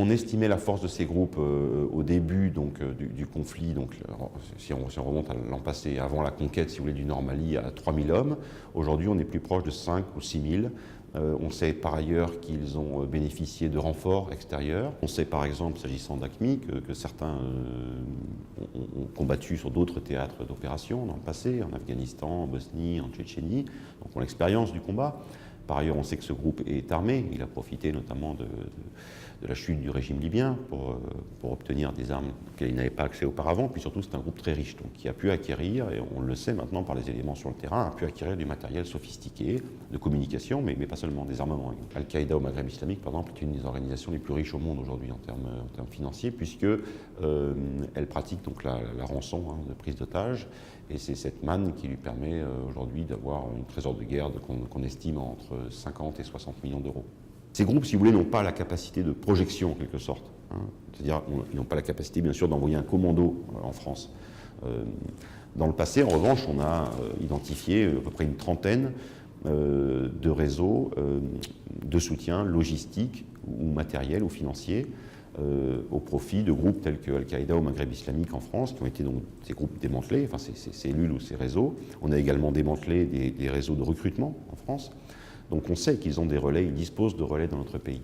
On estimait la force de ces groupes au début du conflit, si on remonte à l'an passé, avant la conquête, si vous voulez, du Nord Mali, à 3000 hommes. Aujourd'hui, on est plus proche de 5 ou 6000. On sait par ailleurs qu'ils ont bénéficié de renforts extérieurs. On sait par exemple, s'agissant d'AQMI, que certains ont combattu sur d'autres théâtres d'opération dans le passé, en Afghanistan, en Bosnie, en Tchétchénie, donc ont l'expérience du combat. Par ailleurs, on sait que ce groupe est armé. Il a profité notamment de la chute du régime libyen pour obtenir des armes auxquelles il n'avait pas accès auparavant. Puis surtout, c'est un groupe très riche, donc qui a pu acquérir, et on le sait maintenant par les éléments sur le terrain, a pu acquérir du matériel sophistiqué de communication, mais pas seulement, des armements. Al-Qaïda au Maghreb islamique, par exemple, est une des organisations les plus riches au monde aujourd'hui en termes financiers, puisque elle pratique donc la rançon de prise d'otages. Et c'est cette manne qui lui permet aujourd'hui d'avoir une trésor de guerre qu'on estime entre 50 et 60 millions d'euros. Ces groupes, si vous voulez, n'ont pas la capacité de projection, en quelque sorte. C'est-à-dire, ils n'ont pas la capacité, bien sûr, d'envoyer un commando en France. Dans le passé, en revanche, on a identifié à peu près une trentaine de réseaux de soutien logistique ou matériel ou financier au profit de groupes tels que Al-Qaïda au Maghreb islamique en France, qui ont été donc ces groupes démantelés, enfin ces cellules ou ces réseaux. On a également démantelé des réseaux de recrutement en France. Donc on sait qu'ils ont des relais, ils disposent de relais dans notre pays.